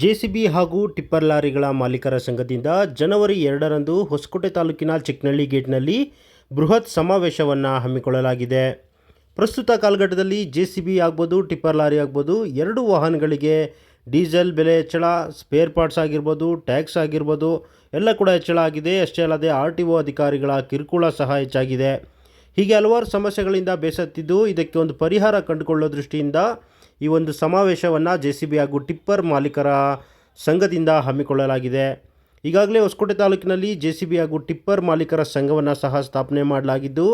JCB ಹಾಗೂ tipper ಲಾರಿಗಳ ಮಾಲೀಕರ ಸಂಘದಿಂದ ಜನವರಿ 2ರಂದು ಹೊಸಕೋಟೆ ತಾಲೂಕಿನ ಚಿಕ್ಕನಹಳ್ಳಿ ಗೇಟ್ನಲ್ಲಿ ಬೃಹತ್ ಸಮಾವೇಶವನ್ನು ಹಮ್ಮಿಕೊಳ್ಳಲಾಗಿದೆ. ಪ್ರಸ್ತುತ ಕಾಲಘಟ್ಟದಲ್ಲಿ ಜೆಸಿಬಿ ಆಗ್ಬೋದು, ಟಿಪ್ಪರ್ ಲಾರಿ ಆಗ್ಬೋದು, ಎರಡು ವಾಹನಗಳಿಗೆ ಡೀಸೆಲ್ ಬೆಲೆ ಹೆಚ್ಚಳ, ಸ್ಪೇರ್ ಪಾರ್ಟ್ಸ್ ಆಗಿರ್ಬೋದು, ಟ್ಯಾಕ್ಸ್ ಆಗಿರ್ಬೋದು ಎಲ್ಲ ಕೂಡ ಹೆಚ್ಚಳ ಆಗಿದೆ. ಅಷ್ಟೇ ಅಲ್ಲದೆ RTO ಅಧಿಕಾರಿಗಳ ಕಿರುಕುಳ ಸಹ ಹೆಚ್ಚಾಗಿದೆ. ಹೀಗೆ ಹಲವಾರು ಸಮಸ್ಯೆಗಳಿಂದ ಬೇಸತ್ತಿದ್ದು ಇದಕ್ಕೆ ಒಂದು ಪರಿಹಾರ ಕಂಡುಕೊಳ್ಳೋ ದೃಷ್ಟಿಯಿಂದ ಈ ಒಂದು ಸಮಾವೇಶವನ್ನು ಜೆಸಿಬಿ ಹಾಗೂ ಟಿಪ್ಪರ್ ಮಾಲೀಕರ ಸಂಘದಿಂದ ಹಮ್ಮಿಕೊಳ್ಳಲಾಗಿದೆ. ಈಗಾಗಲೇ ಹೊಸಕೋಟೆ ತಾಲೂಕಿನಲ್ಲಿ ಜೆಸಿಬಿ ಹಾಗೂ ಟಿಪ್ಪರ್ ಮಾಲೀಕರ ಸಂಘವನ್ನು ಸಹ ಸ್ಥಾಪನೆ ಮಾಡಲಾಗಿದ್ದು,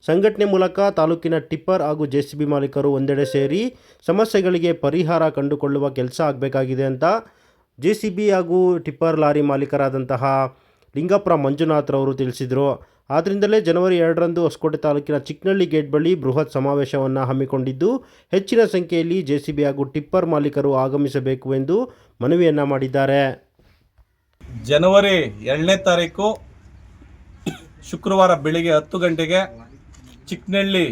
ಸಂಘಟನೆ ಮೂಲಕ ತಾಲೂಕಿನ ಟಿಪ್ಪರ್ ಹಾಗೂ ಜೆಸಿಬಿ ಮಾಲೀಕರು ಒಂದೆಡೆ ಸೇರಿ ಸಮಸ್ಯೆಗಳಿಗೆ ಪರಿಹಾರ ಕಂಡುಕೊಳ್ಳುವ ಕೆಲಸ ಆಗಬೇಕಾಗಿದೆ ಅಂತ ಜೆಸಿಬಿ ಹಾಗೂ ಟಿಪ್ಪರ್ ಲಾರಿ ಮಾಲೀಕರಾದಂತಹ ಲಿಂಗಪುರ ಮಂಜುನಾಥ್ರವರು ತಿಳಿಸಿದರು. ಆದ್ದರಿಂದಲೇ ಜನವರಿ 2ರಂದು ಹೊಸಕೋಟೆ ತಾಲೂಕಿನ ಚಿಕ್ಕನಹಳ್ಳಿ ಗೇಟ್ ಬಳಿ ಬೃಹತ್ ಸಮಾವೇಶವನ್ನು ಹಮ್ಮಿಕೊಂಡಿದ್ದು, ಹೆಚ್ಚಿನ ಸಂಖ್ಯೆಯಲ್ಲಿ ಜೆಸಿಬಿ ಹಾಗೂ ಟಿಪ್ಪರ್ ಮಾಲೀಕರು ಆಗಮಿಸಬೇಕು ಎಂದು ಮನವಿಯನ್ನು ಮಾಡಿದ್ದಾರೆ. ಜನವರಿ 2ನೇ ತಾರೀಕು ಶುಕ್ರವಾರ ಬೆಳಿಗ್ಗೆ 10 ಗಂಟೆಗೆ ಚಿಕ್ಕನಹಳ್ಳಿ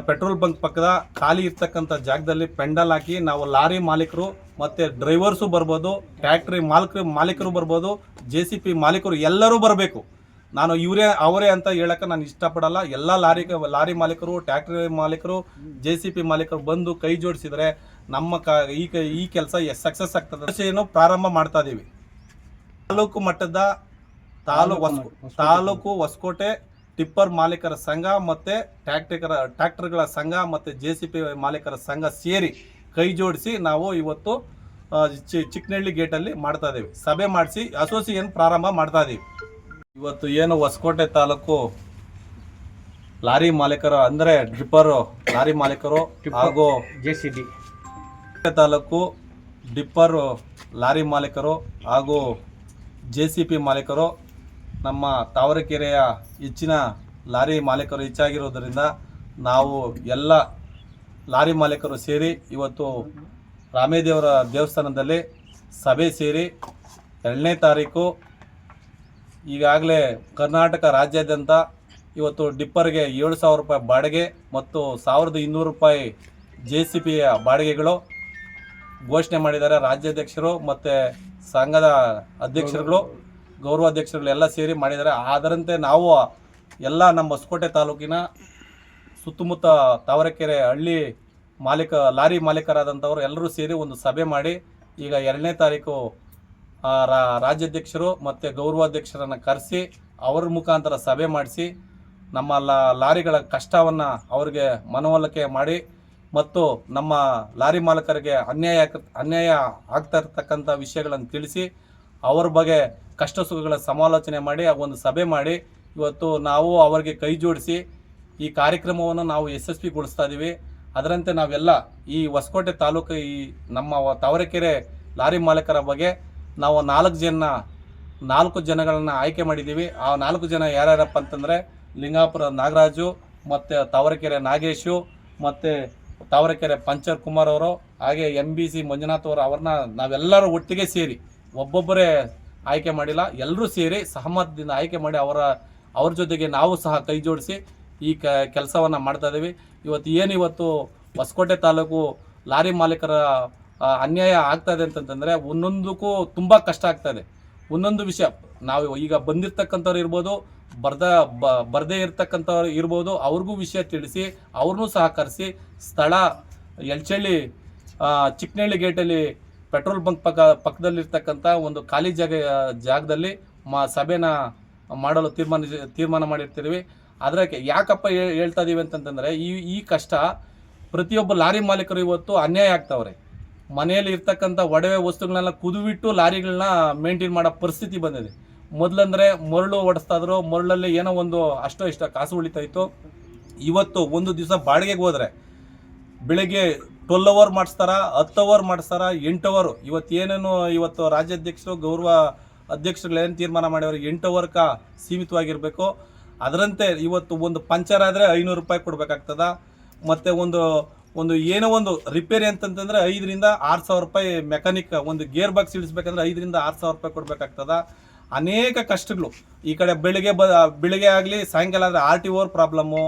ಪೆಟ್ರೋಲ್ ಬಂಕ್ ಪಕ್ಕದ ಖಾಲಿ ಇರ್ತಕ್ಕಂಥ ಜಾಗದಲ್ಲಿ ಪೆಂಡಲ್ ಹಾಕಿ ನಾವು ಲಾರಿ ಮಾಲೀಕರು ಮತ್ತು ಡ್ರೈವರ್ಸು ಬರ್ಬೋದು, ಟ್ಯಾಕ್ಟ್ರಿ ಮಾಲೀಕರು ಬರ್ಬೋದು, JCB ಮಾಲೀಕರು ಎಲ್ಲರೂ ಬರಬೇಕು. ನಾನು ಅವರೇ ಅಂತ ಹೇಳಕ್ಕೆ ನಾನು ಇಷ್ಟಪಡಲ್ಲ. ಎಲ್ಲ ಲಾರಿ ಮಾಲೀಕರು, ಟ್ಯಾಕ್ಟ್ರಿ ಮಾಲೀಕರು, JCB ಮಾಲೀಕರು ಬಂದು ಕೈ ಜೋಡಿಸಿದರೆ ನಮ್ಮ ಈ ಕೆಲಸ ಸಕ್ಸಸ್ ಆಗ್ತದೆ. ಏನು ಪ್ರಾರಂಭ ಮಾಡ್ತಾ ಇದ್ದೀವಿ. ತಾಲೂಕು ಮಟ್ಟದ ತಾಲೂಕು ಹೊಸಕೋಟೆ ಟಿಪ್ಪರ್ ಮಾಲೀಕರ ಸಂಘ ಮತ್ತು ಟ್ರ್ಯಾಕ್ಟರ್ಗಳ ಸಂಘ ಮತ್ತು JCB ಮಾಲೀಕರ ಸಂಘ ಸೇರಿ ಕೈ ಜೋಡಿಸಿ ನಾವು ಇವತ್ತು ಚಿಕ್ಕನಹಳ್ಳಿ ಗೇಟಲ್ಲಿ ಮಾಡ್ತಾ ಇದ್ದೀವಿ. ಸಭೆ ಮಾಡಿಸಿ ಅಸೋಸಿಯೇಷನ್ ಪ್ರಾರಂಭ ಮಾಡ್ತಾ ಇದ್ದೀವಿ. ಇವತ್ತು ಏನು ಹೊಸಕೋಟೆ ತಾಲೂಕು ಲಾರಿ ಮಾಲೀಕರು ಅಂದರೆ ಟಿಪ್ಪರ್ ಲಾರಿ ಮಾಲೀಕರು ಹಾಗೂ JCB ತಾಲೂಕು ಟಿಪ್ಪರ್ ಲಾರಿ ಮಾಲೀಕರು ಹಾಗೂ JCB ಮಾಲೀಕರು ನಮ್ಮ ತಾವರೆಕೆರೆಯ ಹೆಚ್ಚಿನ ಲಾರಿ ಮಾಲೀಕರು ಹೆಚ್ಚಾಗಿರೋದರಿಂದ ನಾವು ಎಲ್ಲ ಲಾರಿ ಮಾಲೀಕರು ಸೇರಿ ಇವತ್ತು ರಾಮೇದೇವರ ದೇವಸ್ಥಾನದಲ್ಲಿ ಸಭೆ ಸೇರಿ 2ನೇ ತಾರೀಕು ಈಗಾಗಲೇ ಕರ್ನಾಟಕ ರಾಜ್ಯಾದ್ಯಂತ ಇವತ್ತು ಡಿಪ್ಪರ್ಗೆ 7,000 ರೂಪಾಯಿ ಬಾಡಿಗೆ ಮತ್ತು 1,200 ರೂಪಾಯಿ JCBಯ ಬಾಡಿಗೆಗಳು ಘೋಷಣೆ ಮಾಡಿದ್ದಾರೆ. ರಾಜ್ಯಾಧ್ಯಕ್ಷರು ಮತ್ತು ಸಂಘದ ಅಧ್ಯಕ್ಷರುಗಳು, ಗೌರವಾಧ್ಯಕ್ಷರುಗಳು ಎಲ್ಲ ಸೇರಿ ಮಾಡಿದ್ದಾರೆ. ಅದರಂತೆ ನಾವು ಎಲ್ಲ ನಮ್ಮ ಹೊಸಕೋಟೆ ತಾಲೂಕಿನ ಸುತ್ತಮುತ್ತ ತಾವರೆಕೆರೆ ಹಳ್ಳಿ ಲಾರಿ ಮಾಲೀಕರಾದಂಥವರು ಎಲ್ಲರೂ ಸೇರಿ ಒಂದು ಸಭೆ ಮಾಡಿ ಈಗ 2ನೇ ತಾರೀಕು ರಾಜ್ಯಾಧ್ಯಕ್ಷರು ಮತ್ತು ಗೌರವಾಧ್ಯಕ್ಷರನ್ನು ಕರೆಸಿ ಅವರ ಮುಖಾಂತರ ಸಭೆ ಮಾಡಿಸಿ ನಮ್ಮ ಲಾರಿಗಳ ಕಷ್ಟವನ್ನು ಅವರಿಗೆ ಮನವೊಲಿಕೆ ಮಾಡಿ ಮತ್ತು ನಮ್ಮ ಲಾರಿ ಮಾಲೀಕರಿಗೆ ಅನ್ಯಾಯ ಆಗ್ತಾ ಇರ್ತಕ್ಕಂಥ ವಿಷಯಗಳನ್ನು ತಿಳಿಸಿ ಅವ್ರ ಬಗ್ಗೆ ಕಷ್ಟ ಸುಖಗಳ ಸಮಾಲೋಚನೆ ಮಾಡಿ ಒಂದು ಸಭೆ ಮಾಡಿ ಇವತ್ತು ನಾವು ಅವರಿಗೆ ಕೈ ಜೋಡಿಸಿ ಈ ಕಾರ್ಯಕ್ರಮವನ್ನು ನಾವು ಯಶಸ್ವಿಗೊಳಿಸ್ತಾ ಇದ್ದೀವಿ. ಅದರಂತೆ ನಾವೆಲ್ಲ ಈ ಹೊಸಕೋಟೆ ತಾಲೂಕು ಈ ನಮ್ಮ ತಾವರೆಕೆರೆ ಲಾರಿ ಮಾಲೀಕರ ಬಗ್ಗೆ ನಾವು 4 ಜನಗಳನ್ನು ಆಯ್ಕೆ ಮಾಡಿದ್ದೀವಿ. ಆ 4 ಜನ ಯಾರ್ಯಾರಪ್ಪ ಅಂತಂದರೆ ಲಿಂಗಾಪುರ ನಾಗರಾಜು ಮತ್ತು ತಾವರೆಕೆರೆ ನಾಗೇಶು ಮತ್ತು ತಾವರೆಕೆರೆ ಪಂಚರ್ ಕುಮಾರ್ ಅವರು, ಹಾಗೆ MBC ಮಂಜುನಾಥ್ ಅವರು. ಅವ್ರನ್ನ ನಾವೆಲ್ಲರೂ ಒಟ್ಟಿಗೆ ಸೇರಿ ಒಬ್ಬೊಬ್ಬರೇ ಆಯ್ಕೆ ಮಾಡಿಲ್ಲ, ಎಲ್ಲರೂ ಸೇರಿ ಸಹಮತದಿಂದ ಆಯ್ಕೆ ಮಾಡಿ ಅವ್ರ ಜೊತೆಗೆ ನಾವು ಸಹ ಕೈ ಜೋಡಿಸಿ ಈ ಕೆಲಸವನ್ನು ಮಾಡ್ತಾ ಇದ್ದೀವಿ. ಇವತ್ತು ಹೊಸಕೋಟೆ ತಾಲೂಕು ಲಾರಿ ಮಾಲೀಕರ ಅನ್ಯಾಯ ಆಗ್ತಾಯಿದೆ ಅಂತಂತಂದರೆ ಒಂದೊಂದಕ್ಕೂ ತುಂಬ ಕಷ್ಟ ಆಗ್ತಾಯಿದೆ. ಒಂದೊಂದು ವಿಷಯ ನಾವು ಈಗ ಬಂದಿರ್ತಕ್ಕಂಥವ್ರು ಇರ್ಬೋದು, ಬರದೇ ಇರ್ತಕ್ಕಂಥವ್ರು ಇರ್ಬೋದು, ಅವ್ರಿಗೂ ವಿಷಯ ತಿಳಿಸಿ ಅವ್ರನ್ನೂ ಸಹ ಕರೆಸಿ ಸ್ಥಳ ಎಲ್ಚಳ್ಳಿ ಚಿಕ್ಕನಹಳ್ಳಿ ಗೇಟಲ್ಲಿ ಪೆಟ್ರೋಲ್ ಬಂಕ್ ಪಕ್ಕದಲ್ಲಿರ್ತಕ್ಕಂಥ ಒಂದು ಖಾಲಿ ಜಾಗದಲ್ಲಿ ಸಭೆನ ಮಾಡಲು ತೀರ್ಮಾನ ಮಾಡಿರ್ತೀವಿ. ಅದಕ್ಕೆ ಯಾಕಪ್ಪ ಹೇಳ್ತಾ ಇದ್ದೀವಿ ಅಂತಂತಂದರೆ ಈ ಕಷ್ಟ ಪ್ರತಿಯೊಬ್ಬ ಲಾರಿ ಮಾಲೀಕರು ಇವತ್ತು ಅನ್ಯಾಯ ಆಗ್ತಾವ್ರೆ. ಮನೆಯಲ್ಲಿ ಇರ್ತಕ್ಕಂಥ ಒಡವೆ ವಸ್ತುಗಳನ್ನೆಲ್ಲ ಕುದುಬಿಟ್ಟು ಲಾರಿಗಳನ್ನ ಮೇಂಟೈನ್ ಮಾಡೋ ಪರಿಸ್ಥಿತಿ ಬಂದಿದೆ. ಮೊದಲಂದರೆ ಮರಳು ಓಡಿಸ್ತಾ ಇದ್ರು, ಮರಳಲ್ಲಿ ಏನೋ ಒಂದು ಅಷ್ಟೋ ಇಷ್ಟ ಕಾಸು ಉಳಿತಾ ಇತ್ತು. ಇವತ್ತು ಒಂದು ದಿವಸ ಬಾಡಿಗೆಗೆ ಹೋದರೆ ಬೆಳಗ್ಗೆ 12 ಅವರ್ ಮಾಡಿಸ್ತಾರ, 10 ಅವರ್ ಮಾಡಿಸ್ತಾರ, 8 ಅವರ್. ಇವತ್ತು ರಾಜ್ಯಾಧ್ಯಕ್ಷರು ಗೌರವ ಅಧ್ಯಕ್ಷರುಗಳು ಏನು ತೀರ್ಮಾನ ಮಾಡ್ಯಾರ 8 ಅವರ್ಕ ಸೀಮಿತವಾಗಿರಬೇಕು. ಅದರಂತೆ ಇವತ್ತು ಒಂದು ಪಂಚರ್ ಆದರೆ 500 ರೂಪಾಯಿ ಕೊಡಬೇಕಾಗ್ತದ. ಮತ್ತು ಒಂದು ಏನೋ ಒಂದು ರಿಪೇರಿ ಅಂತಂತಂದರೆ 5,000 to 6,000 ರೂಪಾಯಿ ಮೆಕ್ಯಾನಿಕ್ ಒಂದು ಗೇರ್ ಬಾಕ್ಸ್ ಇಳಿಸ್ಬೇಕಂದ್ರೆ 5,000 to 6,000 ರೂಪಾಯಿ ಕೊಡಬೇಕಾಗ್ತದ. ಅನೇಕ ಕಷ್ಟಗಳು ಈ ಕಡೆ ಬೆಳಿಗ್ಗೆ ಆಗಲಿ ಸಾಯಂಕಾಲ ಆದರೆ RTO ಪ್ರಾಬ್ಲಮ್ಮು,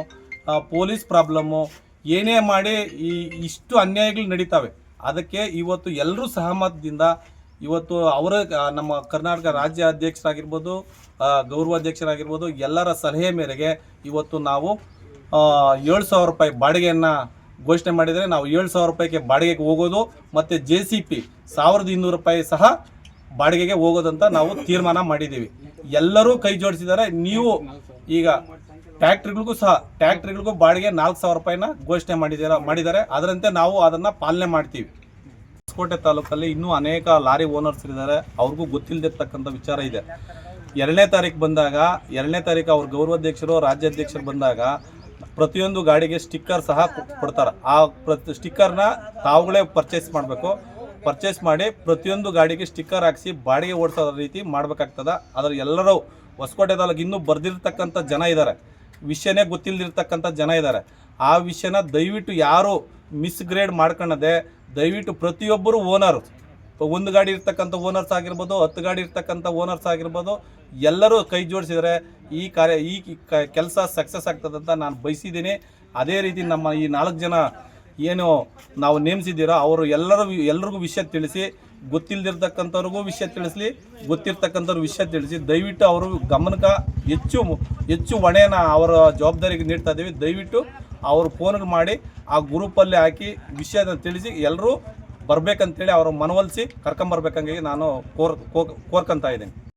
ಪೊಲೀಸ್ ಪ್ರಾಬ್ಲಮ್ಮು, ಏನೇ ಮಾಡಿ ಇಷ್ಟು ಅನ್ಯಾಯಗಳು ನಡೀತಾವೆ. ಅದಕ್ಕೆ ಇವತ್ತು ಎಲ್ಲರೂ ಸಹಮತದಿಂದ ಇವತ್ತು ಅವರ ನಮ್ಮ ಕರ್ನಾಟಕ ರಾಜ್ಯ ಅಧ್ಯಕ್ಷರಾಗಿರ್ಬೋದು, ಗೌರವಾಧ್ಯಕ್ಷರಾಗಿರ್ಬೋದು, ಎಲ್ಲರ ಸಲಹೆ ಮೇರೆಗೆ ಇವತ್ತು ನಾವು 7,000 ರೂಪಾಯಿ ಬಾಡಿಗೆಯನ್ನು ಘೋಷಣೆ ಮಾಡಿದರೆ ನಾವು 7,000 ರೂಪಾಯಿಗೆ ಬಾಡಿಗೆಗೆ ಹೋಗೋದು ಮತ್ತು JCP 1,200 ರೂಪಾಯಿ ಸಹ ಬಾಡಿಗೆಗೆ ಹೋಗೋದಂತ ನಾವು ತೀರ್ಮಾನ ಮಾಡಿದ್ದೀವಿ. ಎಲ್ಲರೂ ಕೈ ಜೋಡಿಸಿದ್ದಾರೆ. ನೀವು ಈಗ ಟ್ಯಾಕ್ಟ್ರಿಗಳಿಗೂ ಬಾಡಿಗೆ 4,000 ರೂಪಾಯಿನ ಘೋಷಣೆ ಮಾಡಿದ್ದಾರೆ. ಅದರಂತೆ ನಾವು ಅದನ್ನು ಪಾಲನೆ ಮಾಡ್ತೀವಿ. ಹೊಸಕೋಟೆ ತಾಲೂಕಲ್ಲಿ ಇನ್ನೂ ಅನೇಕ ಲಾರಿ ಓನರ್ಸ್ ಇದ್ದಾರೆ, ಅವ್ರಿಗೂ ಗೊತ್ತಿಲ್ಲದಿರ್ತಕ್ಕಂಥ ವಿಚಾರ ಇದೆ. 2ನೇ ತಾರೀಕು ಬಂದಾಗ, 2ನೇ ತಾರೀಕು ಅವ್ರ ಗೌರವಾಧ್ಯಕ್ಷರು ರಾಜ್ಯಾಧ್ಯಕ್ಷರು ಬಂದಾಗ ಪ್ರತಿಯೊಂದು ಗಾಡಿಗೆ ಸ್ಟಿಕ್ಕರ್ ಸಹ ಕೊಡ್ತಾರೆ. ಆ ಸ್ಟಿಕ್ಕರ್ನ ತಾವುಗಳೇ ಪರ್ಚೇಸ್ ಮಾಡಬೇಕು. ಪರ್ಚೇಸ್ ಮಾಡಿ ಪ್ರತಿಯೊಂದು ಗಾಡಿಗೆ ಸ್ಟಿಕ್ಕರ್ ಹಾಕಿಸಿ ಬಾಡಿಗೆ ಓಡಿಸೋ ರೀತಿ ಮಾಡಬೇಕಾಗ್ತದೆ. ಅದರ ಎಲ್ಲರೂ ಹೊಸಕೋಟೆ ತಾಲೂಕು ಇನ್ನೂ ಬರ್ದಿರ್ತಕ್ಕಂಥ ಜನ ಇದ್ದಾರೆ, ವಿಷಯನೇ ಗೊತ್ತಿಲ್ಲದಿರ್ತಕ್ಕಂಥ ಜನ ಇದ್ದಾರೆ. ಆ ವಿಷಯನ ದಯವಿಟ್ಟು ಯಾರು ಮಿಸ್ಗ್ರೇಡ್ ಮಾಡ್ಕೊಳ್ಳದೆ ದಯವಿಟ್ಟು ಪ್ರತಿಯೊಬ್ಬರು ಓನರು, 1 ಗಾಡಿ ಇರ್ತಕ್ಕಂಥ ಓನರ್ಸ್ ಆಗಿರ್ಬೋದು, 10 ಗಾಡಿ ಇರ್ತಕ್ಕಂಥ ಓನರ್ಸ್ ಆಗಿರ್ಬೋದು, ಎಲ್ಲರೂ ಕೈ ಜೋಡಿಸಿದರೆ ಈ ಕೆಲಸ ಸಕ್ಸಸ್ ಆಗ್ತದಂತ ನಾನು ಬಯಸಿದ್ದೀನಿ. ಅದೇ ರೀತಿ ನಮ್ಮ ಈ 4 ಜನ ಏನು ನಾವು ನೇಮಿಸಿದ್ದೀರೋ ಅವರು ಎಲ್ಲರಿಗೂ ವಿಷಯ ತಿಳಿಸಿ, ಗೊತ್ತಿಲ್ಲದಿರ್ತಕ್ಕಂಥವ್ರಿಗೂ ವಿಷಯ ತಿಳಿಸಲಿ, ಗೊತ್ತಿರ್ತಕ್ಕಂಥವ್ರ ವಿಷಯ ತಿಳಿಸಿ. ದಯವಿಟ್ಟು ಅವರು ಗಮನಕ್ಕೆ ಹೆಚ್ಚು ಹೊಣೆಯನ್ನು ಅವರ ಜವಾಬ್ದಾರಿಗೆ ನೀಡ್ತಾ ಇದ್ದೀವಿ. ದಯವಿಟ್ಟು ಅವರು ಫೋನ್ಗೆ ಮಾಡಿ ಆ ಗ್ರೂಪಲ್ಲಿ ಹಾಕಿ ವಿಷಯನ ತಿಳಿಸಿ ಎಲ್ಲರೂ ಬರಬೇಕಂತೇಳಿ ಅವ್ರ ಮನವೊಲಿಸಿ ಕರ್ಕೊಂಬರ್ಬೇಕಂಗಾಗಿ ನಾನು ಕೋರ್ಕೊಂತ ಇದ್ದೀನಿ.